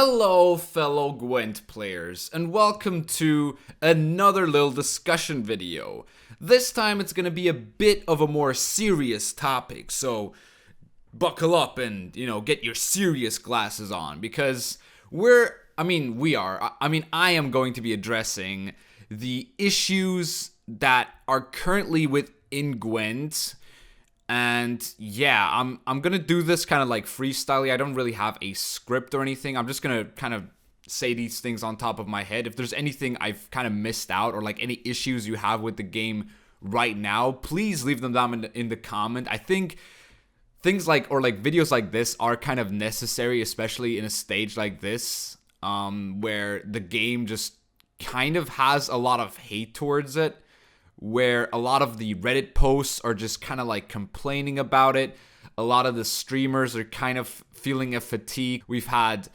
Hello, fellow Gwent players, and welcome to another little discussion video. This time it's gonna be a bit of a more serious topic, so buckle up and, get your serious glasses on, because I am going to be addressing the issues that are currently within Gwent. And yeah, I'm gonna do this kind of like freestyly. I don't really have a script or anything. I'm just gonna kind of say these things on top of my head. If there's anything I've kind of missed out or like any issues you have with the game right now, please leave them down in the comment. I think things like videos like this are kind of necessary, especially in a stage like this, where the game just kind of has a lot of hate towards it, where a lot of the Reddit posts are just kind of like complaining about it. A lot of the streamers are kind of feeling a fatigue. We've had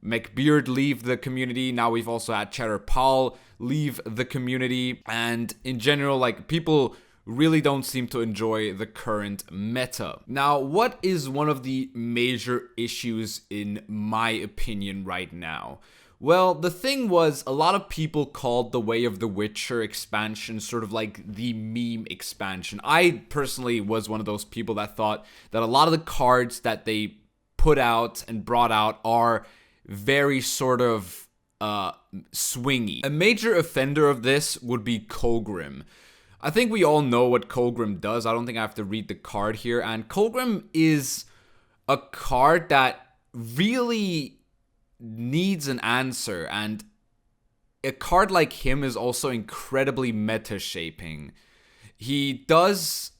McBeard leave the community. Now we've also had Cheddar Paul leave the community. And in general, like, people really don't seem to enjoy the current meta. Now, what is one of the major issues in my opinion right now? Well, the thing was, a lot of people called the Way of the Witcher expansion sort of like the meme expansion. I personally was one of those people that thought that a lot of the cards that they put out and brought out are very sort of swingy. A major offender of this would be Colgrim. I think we all know what Colgrim does. I don't think I have to read the card here. And Colgrim is a card that really needs an answer, and a card like him is also incredibly meta shaping. He does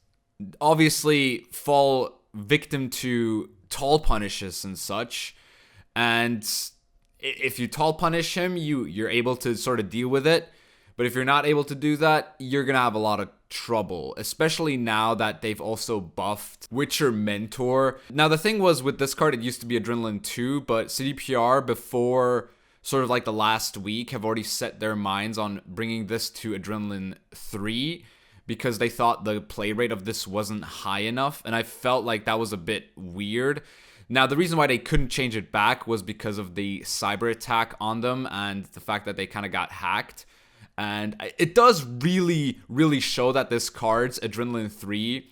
obviously fall victim to tall punishes and such, and if you tall punish him, you're able to sort of deal with it. But if you're not able to do that, you're gonna have a lot of trouble, especially now that they've also buffed Witcher Mentor. Now, the thing was, with this card, it used to be Adrenaline 2, but CDPR, before sort of like the last week, have already set their minds on bringing this to Adrenaline 3, because they thought the play rate of this wasn't high enough, and I felt like that was a bit weird. Now, the reason why they couldn't change it back was because of the cyber attack on them and the fact that they kind of got hacked. And it does really, really show that this card's Adrenaline 3,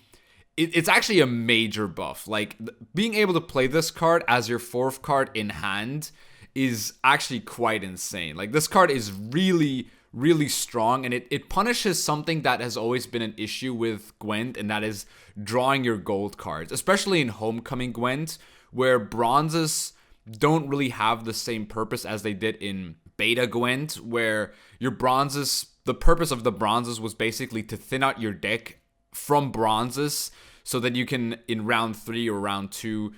it's actually a major buff. Like, being able to play this card as your fourth card in hand is actually quite insane. Like, this card is really, really strong, and it punishes something that has always been an issue with Gwent, and that is drawing your gold cards, especially in Homecoming Gwent, where bronzes don't really have the same purpose as they did in Beta Gwent, where your bronzes, the purpose of the bronzes was basically to thin out your deck from bronzes so that you can, in round 3 or round 2,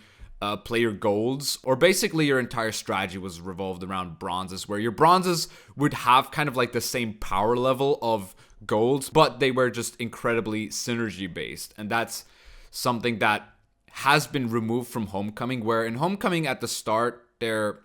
play your golds. Or basically your entire strategy was revolved around bronzes, where your bronzes would have kind of like the same power level of golds, but they were just incredibly synergy based. And that's something that has been removed from Homecoming, where in Homecoming at the start, there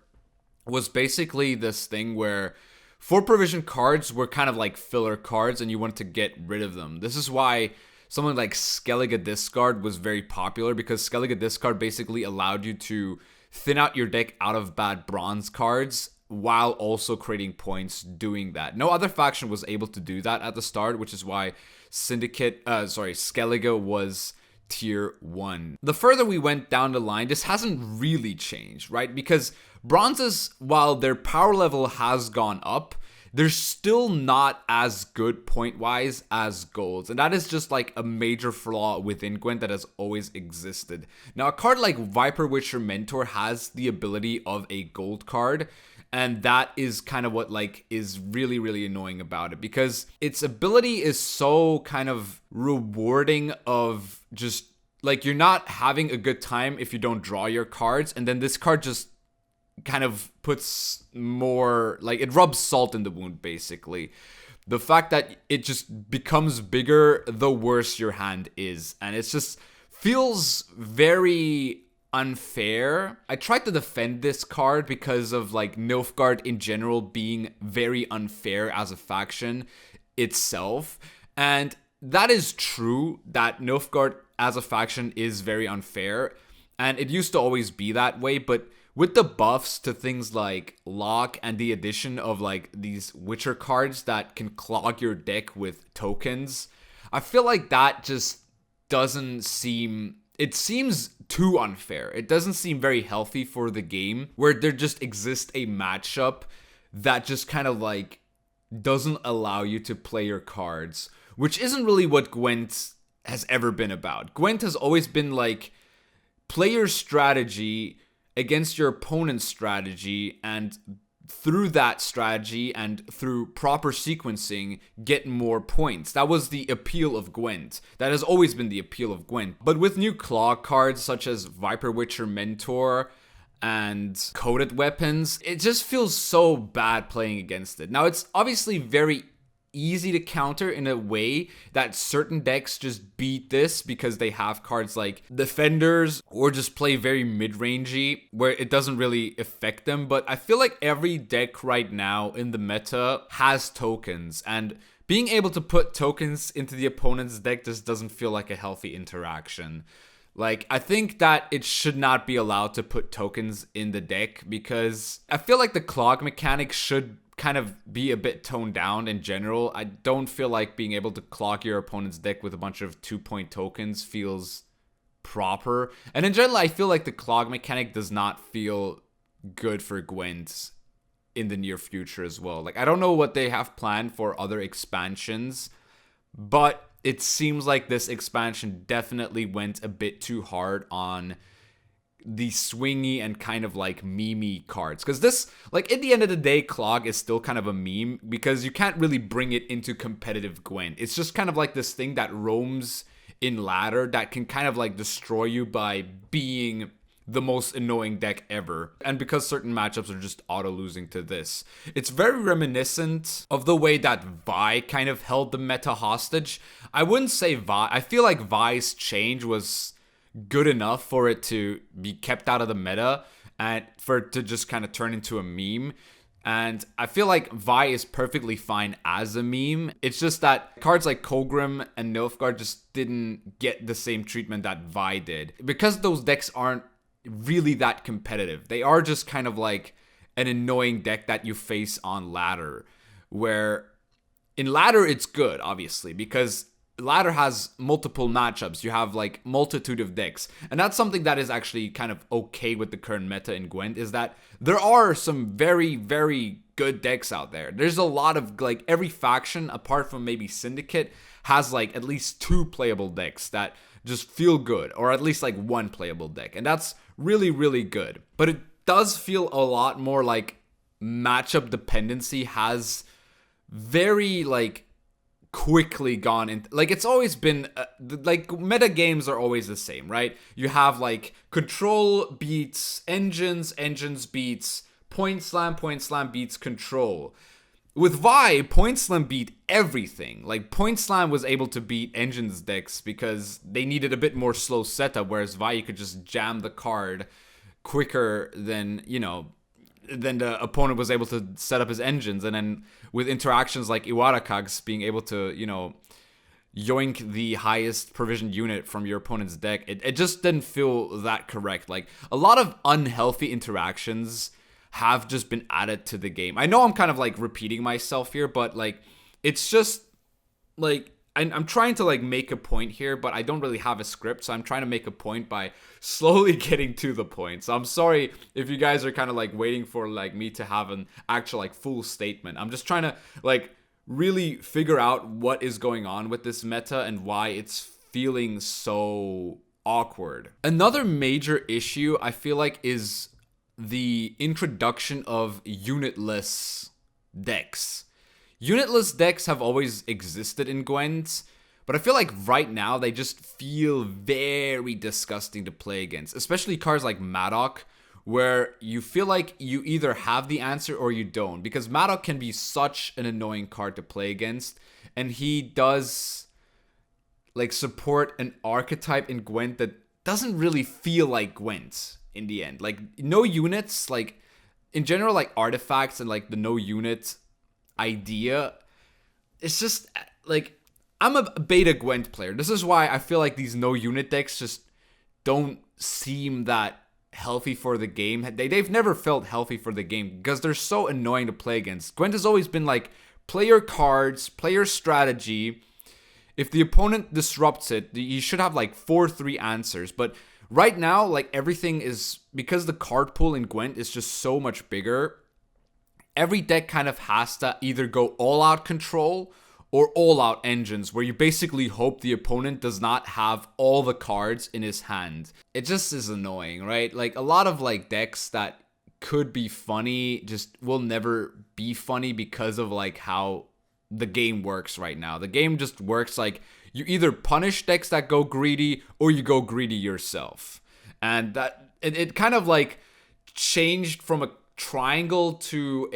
was basically this thing where 4 provision cards were kind of like filler cards, and you wanted to get rid of them. This is why someone like Skellige Discard was very popular, because Skellige Discard basically allowed you to thin out your deck out of bad bronze cards while also creating points doing that. No other faction was able to do that at the start, which is why Skellige was tier 1. The further we went down the line, this hasn't really changed, right? Because bronzes, while their power level has gone up, they're still not as good point-wise as golds. And that is just like a major flaw within Gwent that has always existed. Now, a card like Viper Witcher Mentor has the ability of a gold card, and that is kind of what like is really, really annoying about it, because its ability is so kind of rewarding of just like, you're not having a good time if you don't draw your cards, and then this card just kind of puts more, like, it rubs salt in the wound, basically. The fact that it just becomes bigger the worse your hand is, and it just feels very unfair. I tried to defend this card because of like Nilfgaard in general being very unfair as a faction itself, and that is true, that Nilfgaard as a faction is very unfair, and it used to always be that way. But with the buffs to things like lock and the addition of like these Witcher cards that can clog your deck with tokens, I feel like that just doesn't seem, it seems too unfair. It doesn't seem very healthy for the game where there just exists a matchup that just kind of like doesn't allow you to play your cards, which isn't really what Gwent has ever been about. Gwent has always been like play your strategy against your opponent's strategy, and through that strategy and through proper sequencing, get more points. That was the appeal of Gwent. That has always been the appeal of Gwent. But with new clog cards such as Viper Witcher Mentor and coded weapons, it just feels so bad playing against it. Now, it's obviously very easy to counter in a way that certain decks just beat this because they have cards like Defenders or just play very mid-rangey where it doesn't really affect them. But I feel like every deck right now in the meta has tokens, and being able to put tokens into the opponent's deck just doesn't feel like a healthy interaction. Like, I think that it should not be allowed to put tokens in the deck because I feel like the clog mechanic should kind of be a bit toned down in general. I don't feel like being able to clog your opponent's deck with a bunch of 2-point tokens feels proper. And in general, I feel like the clog mechanic does not feel good for Gwent in the near future as well. Like, I don't know what they have planned for other expansions, but it seems like this expansion definitely went a bit too hard on the swingy and kind of like memey cards. Because this, like, at the end of the day, clog is still kind of a meme because you can't really bring it into competitive Gwent. It's just kind of like this thing that roams in ladder that can kind of like destroy you by being the most annoying deck ever. And because certain matchups are just auto losing to this. It's very reminiscent of the way that Vi kind of held the meta hostage. I wouldn't say Vi. I feel like Vi's change was good enough for it to be kept out of the meta and for it to just kind of turn into a meme. And I feel like Vi is perfectly fine as a meme. It's just that cards like Colgrim and Nilfgaard just didn't get the same treatment that Vi did. Because those decks aren't really that competitive. They are just kind of like an annoying deck that you face on ladder. Where in ladder it's good, obviously, because ladder has multiple matchups. You have like multitude of decks, and that's something that is actually kind of okay with the current meta in Gwent, is that there are some very, very good decks out there. There's a lot of, like, every faction apart from maybe Syndicate has like at least 2 playable decks that just feel good, or at least like 1 playable deck, and that's really, really good. But it does feel a lot more like matchup dependency has very like quickly gone in. Like, it's always been like meta games are always the same, right? You have like control beats engines, engines beats point slam beats control. With Vi, point slam beat everything. Like, point slam was able to beat engines decks because they needed a bit more slow setup, whereas Vi, you could just jam the card quicker than, you know, then the opponent was able to set up his engines. And then with interactions like Iwarakags being able to, you know, yoink the highest provisioned unit from your opponent's deck, it just didn't feel that correct. Like, a lot of unhealthy interactions have just been added to the game. I know I'm kind of like repeating myself here, but like, it's just like, I'm trying to like make a point here, but I don't really have a script, so I'm trying to make a point by slowly getting to the point. So I'm sorry if you guys are kind of like waiting for like me to have an actual like full statement. I'm just trying to like really figure out what is going on with this meta and why it's feeling so awkward. Another major issue I feel like is the introduction of unitless decks. Unitless decks have always existed in Gwent, but I feel like right now they just feel very disgusting to play against, especially cards like Madoc, where you feel like you either have the answer or you don't, because Madoc can be such an annoying card to play against, and he does like support an archetype in Gwent that doesn't really feel like Gwent in the end. Like, no units, like in general, like artifacts and like the no unit idea, it's just like, I'm a beta Gwent player. This is why I feel like these no unit decks just don't seem that healthy for the game. They've never felt healthy for the game because they're so annoying to play against. Gwent has always been like, play your cards, play your strategy. If the opponent disrupts it, you should have like 4-3 answers. But right now, like everything is, because the card pool in Gwent is just so much bigger, every deck kind of has to either go all out control or all out engines, where you basically hope the opponent does not have all the cards in his hand. It just is annoying, right? Like a lot of like decks that could be funny just will never be funny because of like how the game works right now. The game just works like you either punish decks that go greedy or you go greedy yourself. And that it kind of like changed from a triangle to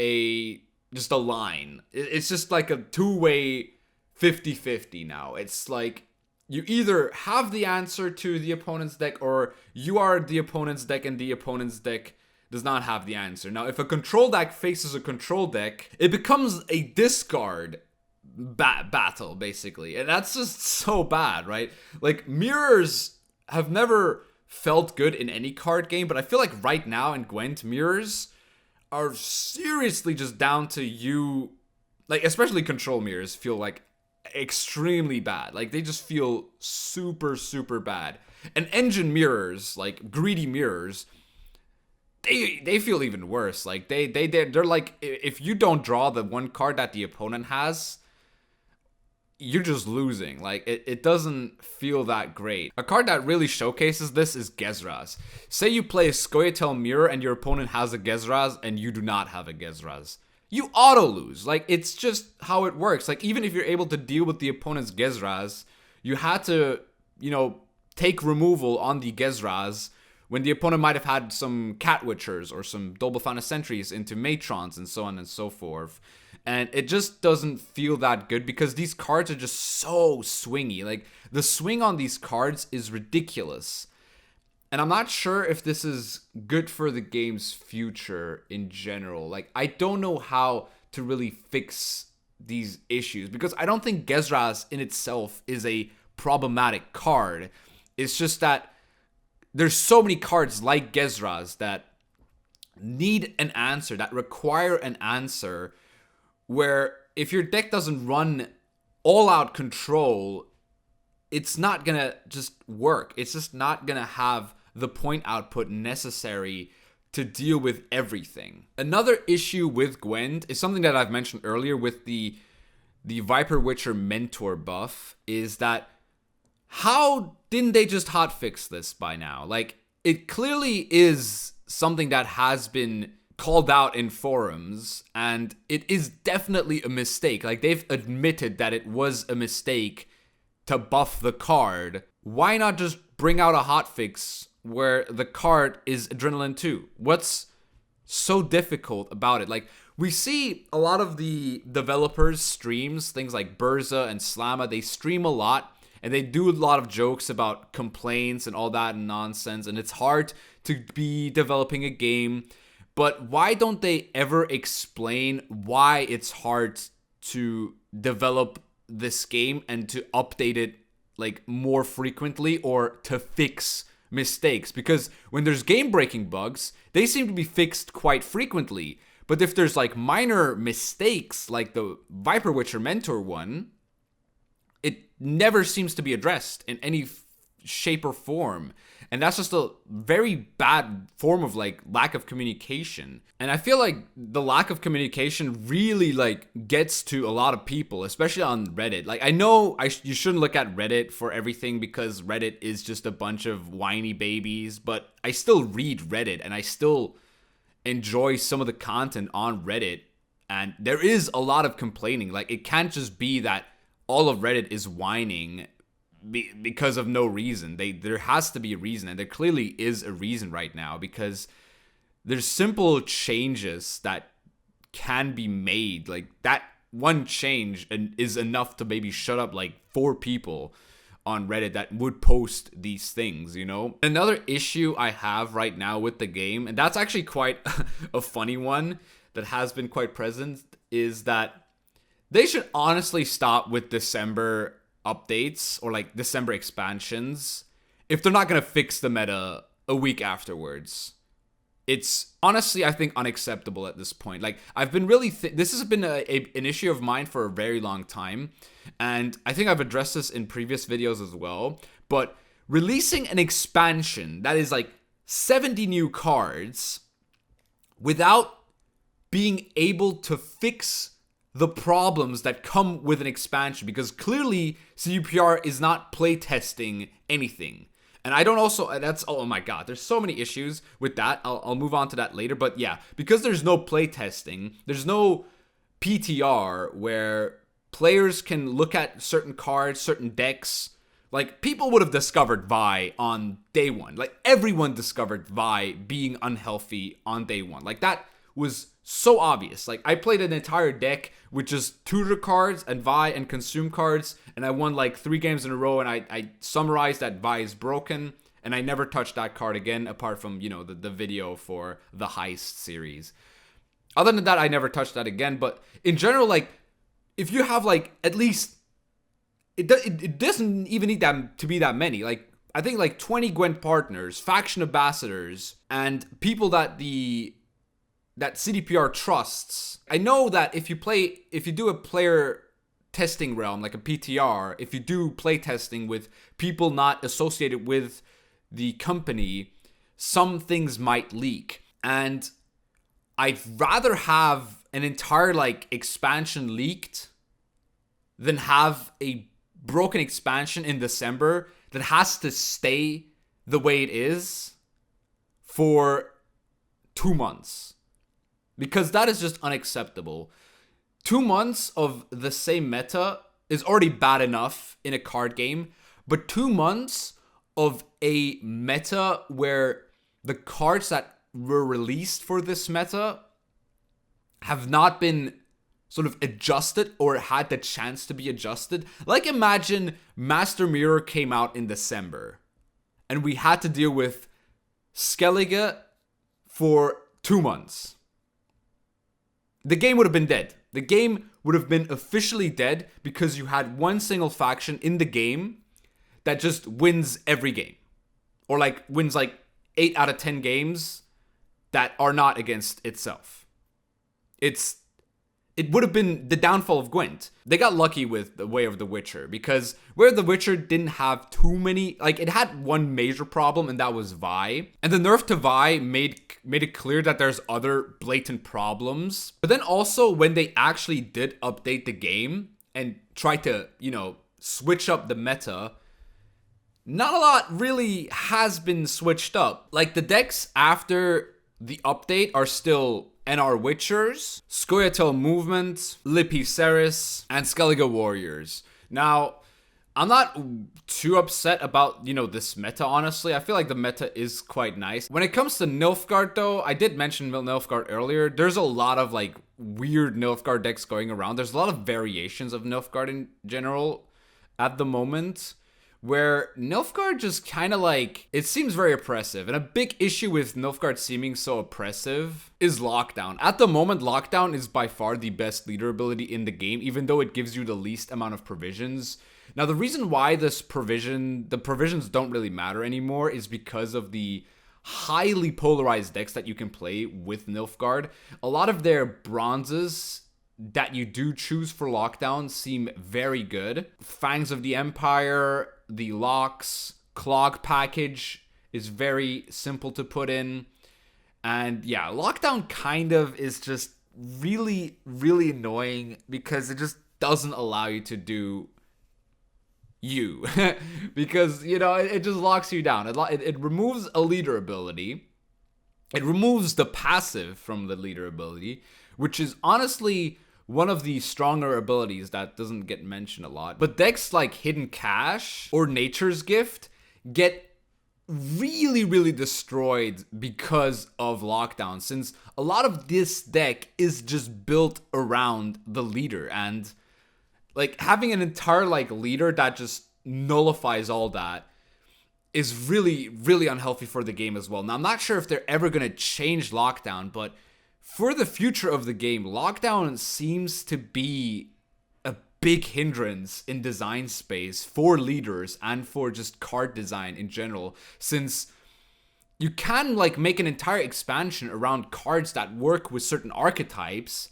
just a line. It's just like a two-way 50-50 now. It's like you either have the answer to the opponent's deck or you are the opponent's deck and the opponent's deck does not have the answer. Now, if a control deck faces a control deck, it becomes a discard battle, basically. And that's just so bad, right? Like, mirrors have never felt good in any card game, but I feel like right now in Gwent, mirrors are seriously just down to you. Like, especially control mirrors feel like extremely bad. Like, they just feel super, super bad. And engine mirrors, like greedy mirrors, they feel even worse. Like they're like, if you don't draw the one card that the opponent has, you're just losing. Like it doesn't feel that great. A card that really showcases this is Gezraz. Say you play a Scoia'tael Mirror and your opponent has a Gezraz and you do not have a Gezraz. You auto lose. Like, it's just how it works. Like, even if you're able to deal with the opponent's Gezraz, you had to, take removal on the Gezraz when the opponent might have had some Cat Witchers or some Dolbafana Sentries into Matrons and so on and so forth. And it just doesn't feel that good because these cards are just so swingy. Like, the swing on these cards is ridiculous. And I'm not sure if this is good for the game's future in general. Like, I don't know how to really fix these issues because I don't think Gezraz in itself is a problematic card. It's just that there's so many cards like Gezraz that need an answer, that require an answer, where if your deck doesn't run all-out control, it's not gonna just work. It's just not gonna have the point output necessary to deal with everything. Another issue with Gwent is something that I've mentioned earlier with the Viper Witcher Mentor buff, is that how didn't they just hotfix this by now? Like, it clearly is something that has been called out in forums, and it is definitely a mistake. Like, they've admitted that it was a mistake to buff the card. Why not just bring out a hotfix where the card is Adrenaline 2? What's so difficult about it? Like, we see a lot of the developers' streams, things like Burza and Slama, they stream a lot, and they do a lot of jokes about complaints and all that nonsense, and it's hard to be developing a game. But why don't they ever explain why it's hard to develop this game and to update it like more frequently or to fix mistakes? Because when there's game-breaking bugs, they seem to be fixed quite frequently. But if there's like minor mistakes like the Viper Witcher Mentor one, it never seems to be addressed in any shape or form. And that's just a very bad form of like lack of communication. And I feel like the lack of communication really like gets to a lot of people, especially on Reddit. Like, I know you shouldn't look at Reddit for everything because Reddit is just a bunch of whiny babies, but I still read Reddit and I still enjoy some of the content on Reddit. And there is a lot of complaining. Like, it can't just be that all of Reddit is whining because of no reason. There has to be a reason, and there clearly is a reason right now, because there's simple changes that can be made. Like, that one change is enough to maybe shut up like 4 people on Reddit that would post these things, Another issue I have right now with the game, and that's actually quite a funny one that has been quite present, is that they should honestly stop with December updates or like December expansions if they're not going to fix the meta a week afterwards. It's honestly, I think, unacceptable at this point. Like, I've been really, this has been an issue of mine for a very long time. And I think I've addressed this in previous videos as well. But releasing an expansion that is like 70 new cards without being able to fix the problems that come with an expansion, because clearly CUPR is not playtesting anything. And I don't also, that's, oh my god, there's so many issues with that. I'll move on to that later. But yeah, because there's no playtesting, there's no PTR where players can look at certain cards, certain decks. Like, people would have discovered Vi on day one. Like, everyone discovered Vi being unhealthy on day one. Like, that was so obvious. Like, I played an entire deck with just tutor cards and Vi and consume cards, and I won like 3 games in a row, and I summarized that Vi is broken, and I never touched that card again, apart from, you know, the video for the Heist series. Other than that, I never touched that again. But in general, like, if you have like at least, it doesn't even need that to be that many. Like, I think like 20 Gwent partners, faction ambassadors, and people that CDPR trusts. I know that if you do a player testing realm, like a PTR, if you do play testing with people not associated with the company, some things might leak. And I'd rather have an entire like expansion leaked than have a broken expansion in December that has to stay the way it is for 2 months. Because that is just unacceptable. 2 months of the same meta is already bad enough in a card game, but 2 months of a meta where the cards that were released for this meta have not been sort of adjusted or had the chance to be adjusted. Like, imagine Master Mirror came out in December and we had to deal with Skellige for 2 months. The game would have been dead. The game would have been officially dead because you had one single faction in the game that just wins every game. Or like wins like 8 out of 10 games that are not against itself. It would have been the downfall of Gwent. They got lucky with the Way of the Witcher, because Way of the Witcher didn't have too many, like, it had one major problem, and that was Vi. And the nerf to Vi made it clear that there's other blatant problems. But then also, when they actually did update the game and try to, you know, switch up the meta, not a lot really has been switched up. Like, the decks after the update are still NR Witchers, Scoia'tael Movement, Lippy Ceres, and Skellige Warriors. Now, I'm not too upset about, you know, this meta, honestly. I feel like the meta is quite nice. When it comes to Nilfgaard, though, I did mention Nilfgaard earlier. There's a lot of, like, weird Nilfgaard decks going around. There's a lot of variations of Nilfgaard in general at the moment, where Nilfgaard just kind of like, it seems very oppressive. And a big issue with Nilfgaard seeming so oppressive is Lockdown. At the moment, Lockdown is by far the best leader ability in the game, even though it gives you the least amount of provisions. Now, the reason why the provisions don't really matter anymore is because of the highly polarized decks that you can play with Nilfgaard. A lot of their bronzes that you do choose for Lockdown seem very good. Fangs of the Empire, the Locks, Clog package is very simple to put in. And yeah, Lockdown kind of is just really, really annoying because it just doesn't allow you to do you. Because, you know, it just locks you down. It removes a leader ability. It removes the passive from the leader ability, which is honestly one of the stronger abilities that doesn't get mentioned a lot. But decks like Hidden Cache or Nature's Gift get really, really destroyed because of Lockdown, since a lot of this deck is just built around the leader, and like having an entire like leader that just nullifies all that is really, really unhealthy for the game as well. Now, I'm not sure if they're ever going to change Lockdown, but for the future of the game, Lockdown seems to be a big hindrance in design space for leaders and for just card design in general, since you can like make an entire expansion around cards that work with certain archetypes,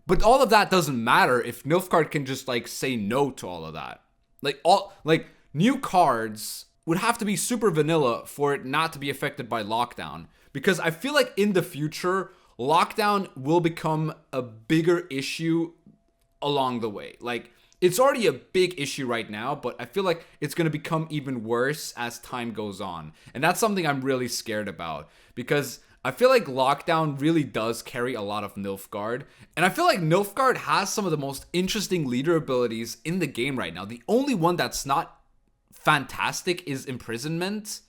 but all of that doesn't matter if Nilfgaard can just like say no to all of that. Like new cards would have to be super vanilla for it not to be affected by lockdown, because I feel like in the future lockdown will become a bigger issue along the way. Like, it's already a big issue right now, but I feel like it's going to become even worse as time goes on. And that's something I'm really scared about, because I feel like lockdown really does carry a lot of Nilfgaard. And I feel like Nilfgaard has some of the most interesting leader abilities in the game right now. The only one that's not fantastic is imprisonment.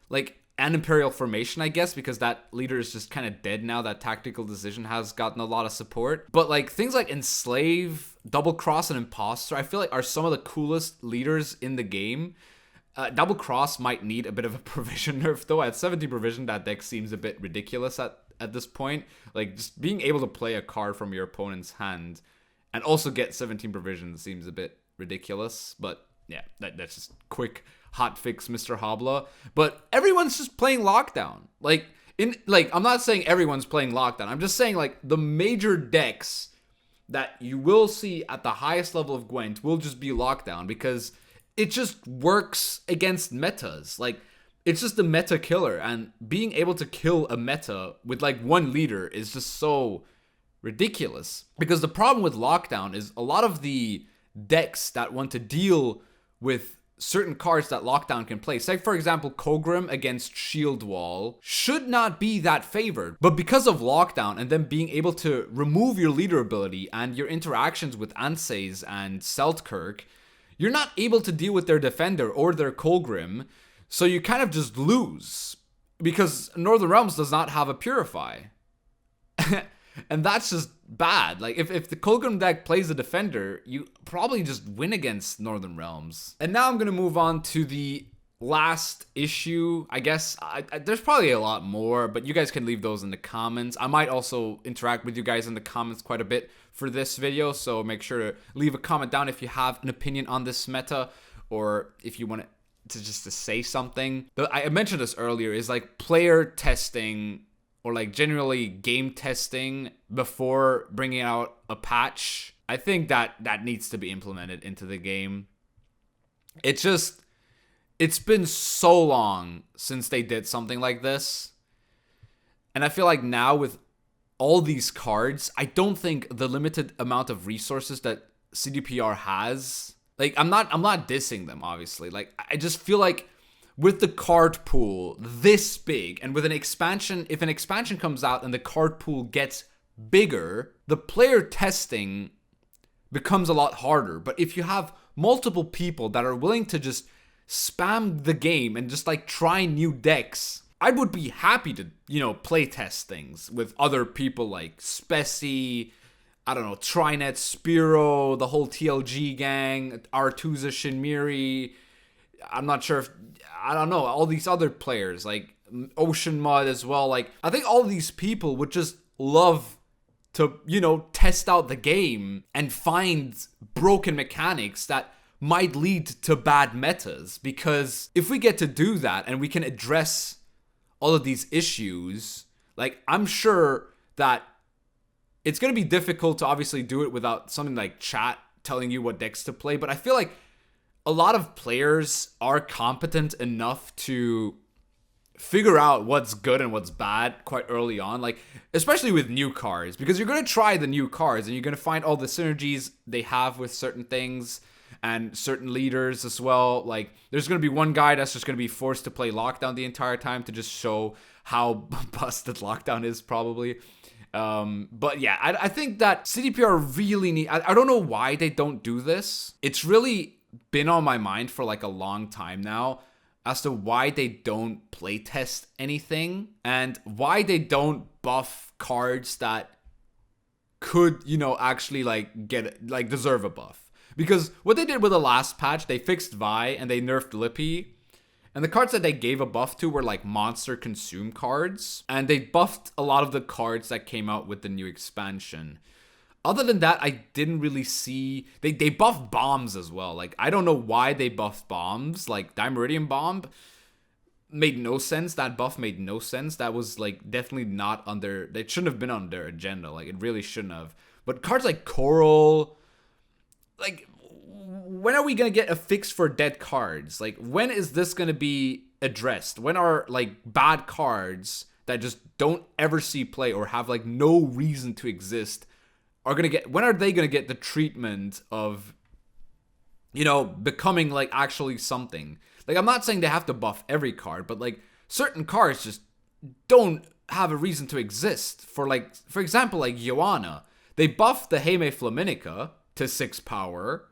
Like, and Imperial Formation, I guess, because that leader is just kind of dead now. That tactical decision has gotten a lot of support. But like things like Enslave, Double Cross, and Imposter, I feel like are some of the coolest leaders in the game. Double Cross might need a bit of a provision nerf though. At 17 provision, that deck seems a bit ridiculous at this point. Like, just being able to play a card from your opponent's hand and also get 17 provision seems a bit ridiculous. But yeah, that's just quick hot fix, Mr. Habla. But everyone's just playing lockdown. I'm not saying everyone's playing lockdown. I'm just saying like the major decks that you will see at the highest level of Gwent will just be lockdown, because it just works against metas. Like, it's just a meta killer, and being able to kill a meta with like one leader is just so ridiculous. Because the problem with lockdown is a lot of the decks that want to deal with certain cards that lockdown can play, say for example Colgrim against Shield Wall, should not be that favored. But because of lockdown and then being able to remove your leader ability and your interactions with Anses and Seltkirk, you're not able to deal with their defender or their Colgrim, so you kind of just lose, because Northern Realms does not have a Purify. And that's just bad. Like, if the Colgrim deck plays a defender, you probably just win against Northern Realms. And now I'm going to move on to the last issue. I guess there's probably a lot more, but you guys can leave those in the comments. I might also interact with you guys in the comments quite a bit for this video, so make sure to leave a comment down if you have an opinion on this meta, or if you want to say something. I mentioned this earlier, is like player testing, or like generally game testing before bringing out a patch. I think that needs to be implemented into the game. It's been so long since they did something like this. And I feel like now with all these cards, I don't think the limited amount of resources that CDPR has, like, I'm not dissing them, obviously. Like, I just feel like with the card pool this big, and with an expansion, if an expansion comes out and the card pool gets bigger, the player testing becomes a lot harder. But if you have multiple people that are willing to just spam the game and just like try new decks, I would be happy to, play test things with other people like Speci, I don't know, Trinet, Spiro, the whole TLG gang, Artuza, Shinmiri. I'm not sure if, I don't know, all these other players like Ocean Mud as well. Like, I think all these people would just love to, test out the game and find broken mechanics that might lead to bad metas. Because if we get to do that and we can address all of these issues, like, I'm sure that it's going to be difficult to obviously do it without something like chat telling you what decks to play. But I feel like a lot of players are competent enough to figure out what's good and what's bad quite early on, like, especially with new cards, because you're going to try the new cards and you're going to find all the synergies they have with certain things and certain leaders as well. Like, there's going to be one guy that's just going to be forced to play lockdown the entire time to just show how busted lockdown is, probably. But yeah, I think that CDPR really need, I don't know why they don't do this. It's really been on my mind for like a long time now as to why they don't playtest anything and why they don't buff cards that could, actually like deserve a buff. Because what they did with the last patch, they fixed Vi and they nerfed Lippy. And the cards that they gave a buff to were like monster consume cards. And they buffed a lot of the cards that came out with the new expansion. Other than that, I didn't really see... They buffed bombs as well. Like, I don't know why they buffed bombs. Like, Dimeridium Bomb. made no sense. That buff made no sense. That was like definitely not under, it shouldn't have been on their agenda. Like it really shouldn't have. But cards like Coral, like when are we gonna get a fix for dead cards? Like when is this gonna be addressed? When are like bad cards that just don't ever see play or have like no reason to exist when are they gonna get the treatment of, you know, becoming like actually something? Like I'm not saying they have to buff every card, but like certain cards just don't have a reason to exist. For example, like Joanna, they buffed the Heme Flaminica to 6 power,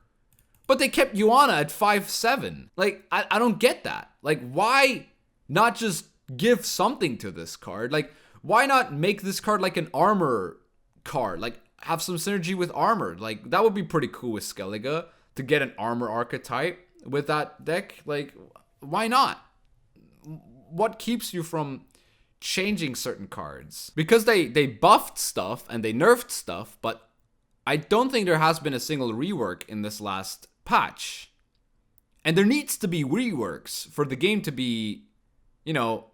but they kept Joanna at 5/7. Like I don't get that. Like why not just give something to this card? Like why not make this card like an armor card? Like have some synergy with armor. Like that would be pretty cool with Skellige to get an armor archetype with that deck. Like why not? What keeps you from changing certain cards? Because they buffed stuff and they nerfed stuff, but I don't think there has been a single rework in this last patch. And there needs to be reworks for the game to be, you know,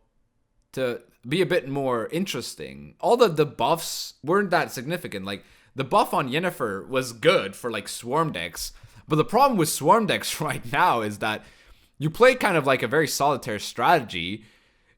to be a bit more interesting. All the buffs weren't that significant. Like the buff on Yennefer was good for like swarm decks, but the problem with swarm decks right now is that you play kind of like a very solitary strategy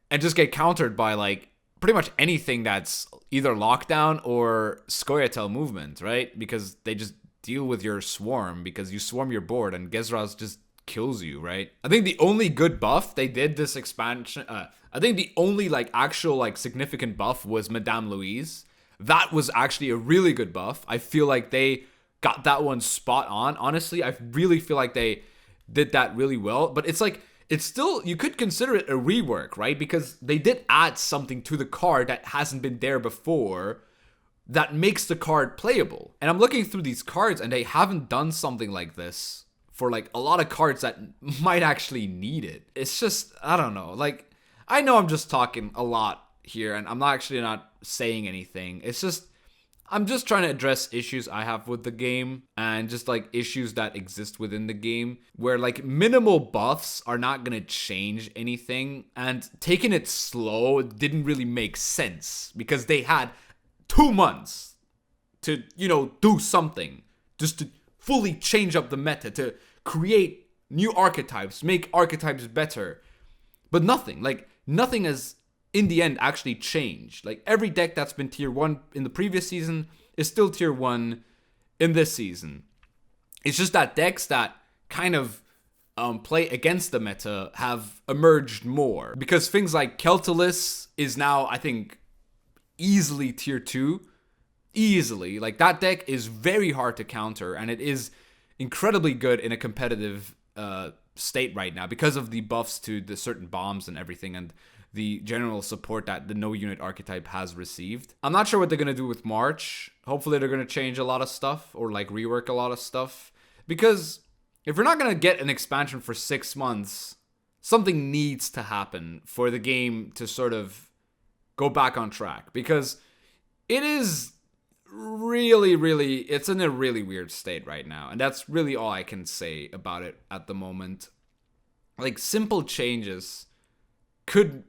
and just get countered by like pretty much anything that's either lockdown or Scoia'tael movement, right? Because they just deal with your swarm because you swarm your board and Gezras just kills you, right? I think the only good buff they did this expansion, I think the only like actual like significant buff was Madame Louise. That was actually a really good buff. I feel like they got that one spot on. Honestly, I really feel like they did that really well. But it's like, it's still, you could consider it a rework, right? Because they did add something to the card that hasn't been there before that makes the card playable. And I'm looking through these cards and they haven't done something like this for like a lot of cards that might actually need it. It's just, I don't know. Like, I know I'm just talking a lot here and I'm not saying anything. It's just, I'm just trying to address issues I have with the game and just like issues that exist within the game where like minimal buffs are not going to change anything, and taking it slow didn't really make sense because they had 2 months to, you know, do something just to fully change up the meta, to create new archetypes, make archetypes better. But nothing has in the end actually changed. Like every deck that's been tier 1 in the previous season is still tier 1 in this season. It's just that decks that kind of play against the meta have emerged more, because things like Keltalis is now, I think, easily tier 2. Easily. Like that deck is very hard to counter, and it is incredibly good in a competitive state right now because of the buffs to the certain bombs and everything, and the general support that the no unit archetype has received. I'm not sure what they're going to do with March. Hopefully they're going to change a lot of stuff or like rework a lot of stuff, because if we're not going to get an expansion for 6 months, something needs to happen for the game to sort of go back on track, because it is really, it's in a really weird state right now. And that's really all I can say about it at the moment. Like simple changes could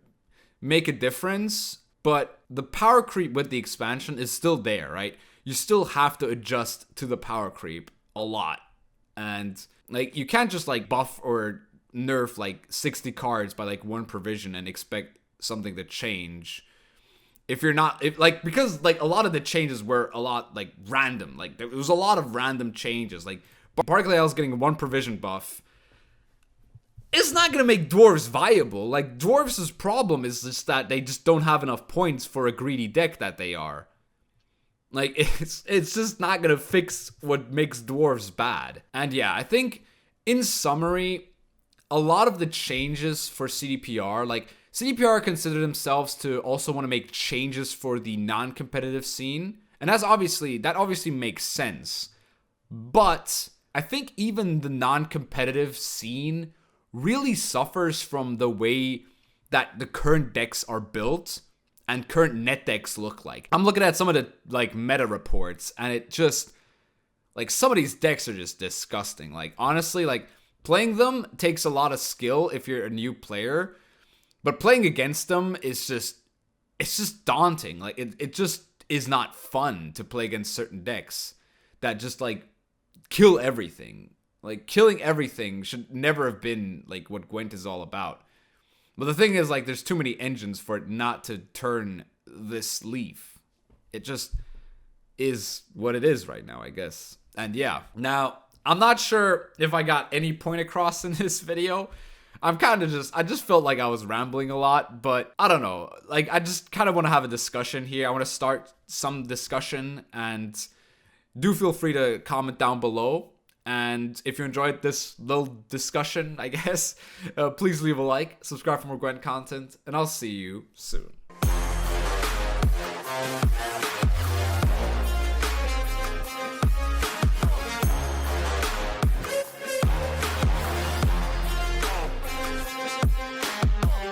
make a difference, but the power creep with the expansion is still there, right? You still have to adjust to the power creep a lot. And like you can't just like buff or nerf like 60 cards by like one provision and expect something to change. Because like a lot of the changes were a lot like random. Like there was a lot of random changes. Like Barclay's getting a 1 provision buff. It's not going to make dwarves viable. Like, dwarves' problem is just that they just don't have enough points for a greedy deck that they are. Like, it's just not going to fix what makes dwarves bad. And yeah, I think, in summary, a lot of the changes for CDPR, like, CDPR consider themselves to also want to make changes for the non-competitive scene. And that obviously makes sense. But I think even the non-competitive scene really suffers from the way that the current decks are built and current net decks look like. I'm looking at some of the like meta reports, and it just like some of these decks are just disgusting. Like honestly, like playing them takes a lot of skill if you're a new player, But playing against them is just, it's just daunting. Like, it just is not fun to play against certain decks that just, like, kill everything. Like, killing everything should never have been, like, what Gwent is all about. But the thing is, like, there's too many engines for it not to turn this leaf. It just is what it is right now, I guess. And yeah, now, I'm not sure if I got any point across in this video. I just felt like I was rambling a lot, but I don't know. Like, I just kind of want to have a discussion here. I want to start some discussion, and do feel free to comment down below. And if you enjoyed this little discussion, I guess, please leave a like, subscribe for more Gwent content, and I'll see you soon.